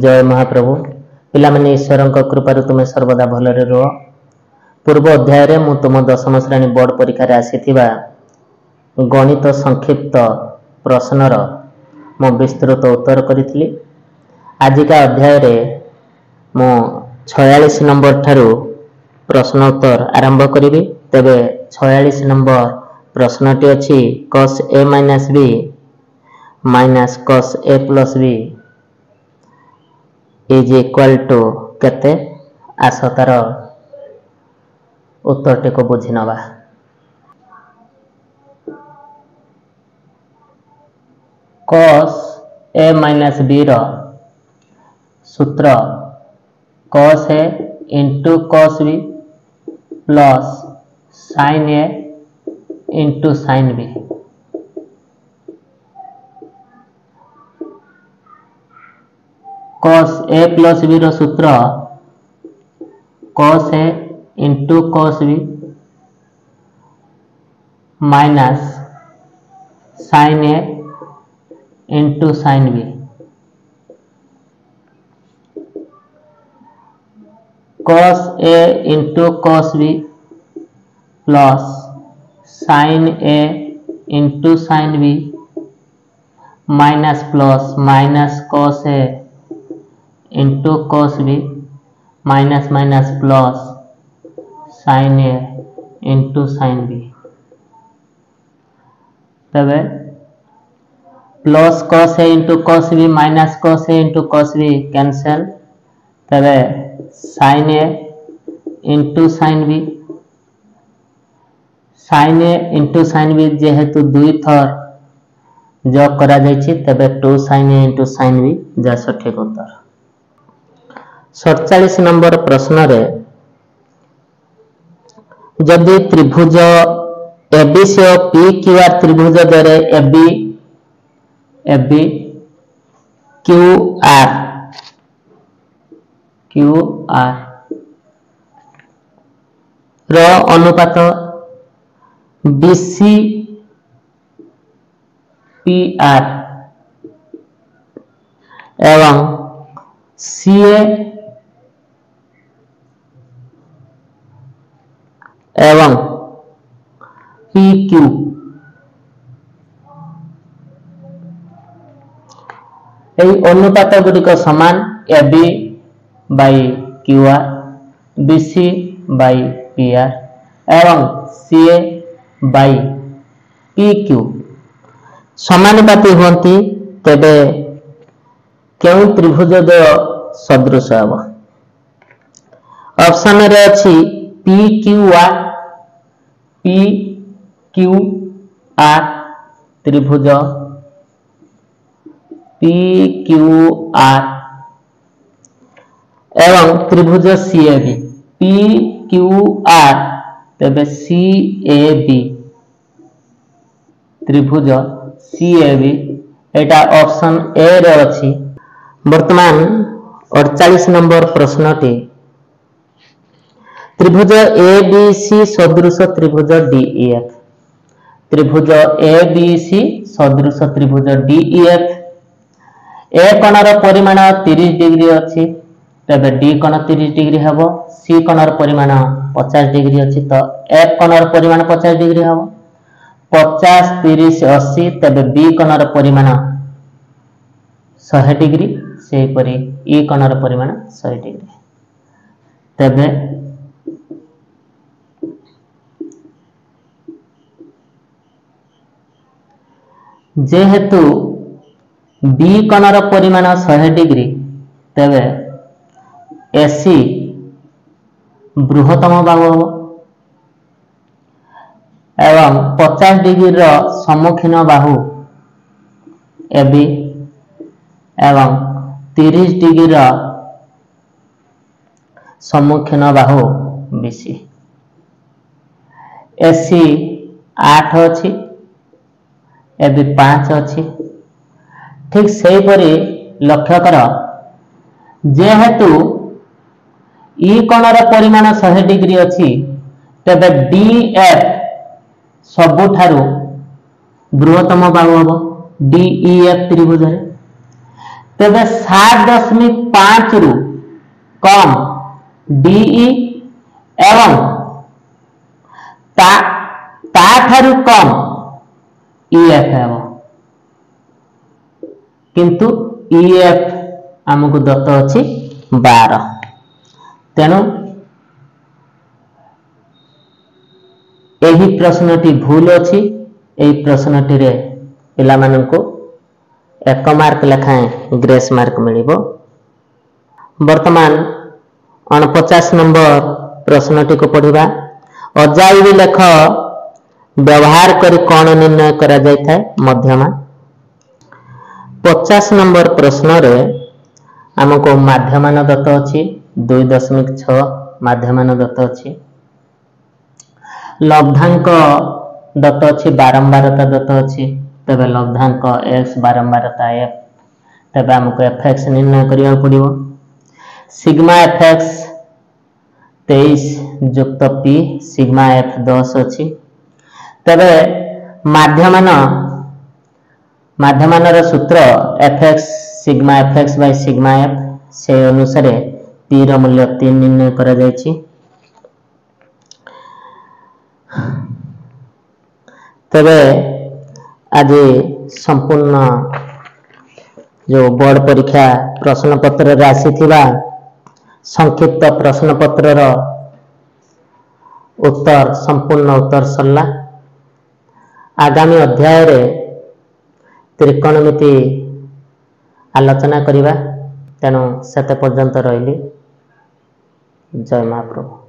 जय महाप्रभु पिलामाने ईश्वर कृपार तुम सर्वदा भलरे रुह। पूर्व अध्याय रे मु तुम दशम श्रेणी बोर्ड परीक्षा आसीथिबा गणित संक्षिप्त प्रश्नर मु विस्तृत उत्तर करिथिली। आजिका अध्याय रे मु 46 नंबर ठारू प्रश्न उत्तर आरंभ करिबी। तेबे 46 नंबर प्रश्नटी अछि cos a minus b minus cos a plus b is equal to केते। आस तार उत्तर को बुझी नवा। cos a minus b रो सूत्र cos a into cos b plus sin a into sin b। cos a plus b रो सूत्र cos a into cos b minus sin a into sin b। cos a into cos b plus sin a into sin b minus plus minus cos a into cos b minus minus plus sin a into sin b। तबे plus cos a into cos b minus cos a into cos b cancel. तबे sin a into sin b into sin b जेहेतु दुई थर जोग करा जायछि तबे 2 sin a into sin b जा सठिक उत्तर। 47 नंबर प्रश्न रे जदि त्रिभुज ABC और PQR त्रिभुज द्वारा AB QR रो अनुपात BC PR एवं CA एवं PQ এই অনুপাত গুড়িক সমান AB by QR BC by PR एवं CA by PQ समानुपाती होती तेबे केउ त्रिभुज सदृश हेब। ऑप्शन रे अछि PQR त्रिभुज PQR एवं त्रिभुज CAB PQR तेबे CAB त्रिभुज CAB एटा ऑप्शन ए रे अछि। वर्तमान 48 नंबर प्रश्नटी त्रिभुज ABC सदृश त्रिभुज DEF त्रिभुज ABC सदृश त्रिभुज DEF ए कोणर परिमाण 30 डिग्री अछि तबे D कोण 30 डिग्री हेबो। C कोणर परिमाण 50 डिग्री अछि तो F कोणर परिमाण 50 डिग्री हेबो। 50 30 80 तबे B कोणर परिमाण 100 डिग्री से परि E कोणर परिमाण 100 डिग्री। तबे जेहेतु B कोणर परिमाण 100 डिग्री तबे AC बृहत्तम बाहु एवं 50 डिग्री रो सम्मुखीन बाहु AB एवं 30 डिग्री रो सम्मुखीन बाहु BC। AC 8 अछि AB 5 अछि। ठीक सही परि लक्ष्य कर जेहेतु E कोणर परिमाण 100 डिग्री अछि तबे DF सबुठारु बृहत्तम बाहु हबो DEF त्रिभुज रे। तेबे 7.5 रु कम डीई एवं ता ठारू कम ईएफ है, किंतु ईएफ आमको दत्त अच्छी 12। तेणु यही प्रश्नटी भूल अच्छी। यही प्रश्नटी रे पिला माननको 1 मार्क लेखाएं ग्रेस मार्क मिलिबो। वर्तमान 49 नंबर प्रश्नटी को पढ़िबा। अजाइबी लेख व्यवहार करी कौन निर्णय करा जाय मध्यमा। 50 नंबर प्रश्न रे आमको माध्यमान दत्त अच्छी 2.6 माध्यमान दत्त अच्छी। लब्धांक दत्त अच्छी बारंबारता दत्त अच्छी। तबे लब्धांक x बारंबारता f। तबे आमको fx निर्णय करिया पड़िबो। सिग्मा fx 23 युक्त p सिग्मा f 10 अच्छी। तबे माध्यमान रो सूत्र fx sigma fx by sigma f से अनुसार p रो मूल्य 3 निर्णय करा जायछि। तबे आज संपूर्ण जो बोर्ड परीक्षा प्रश्न पत्र रे आसीथिबा संक्षिप्त प्रश्न पत्र रो उत्तर संपूर्ण उत्तर सरला। आगामी अध्याय रे त्रिकोणमिति आलोचना करिबा। तेणु सेते पर्यंत रहिली। जय महाप्रभु।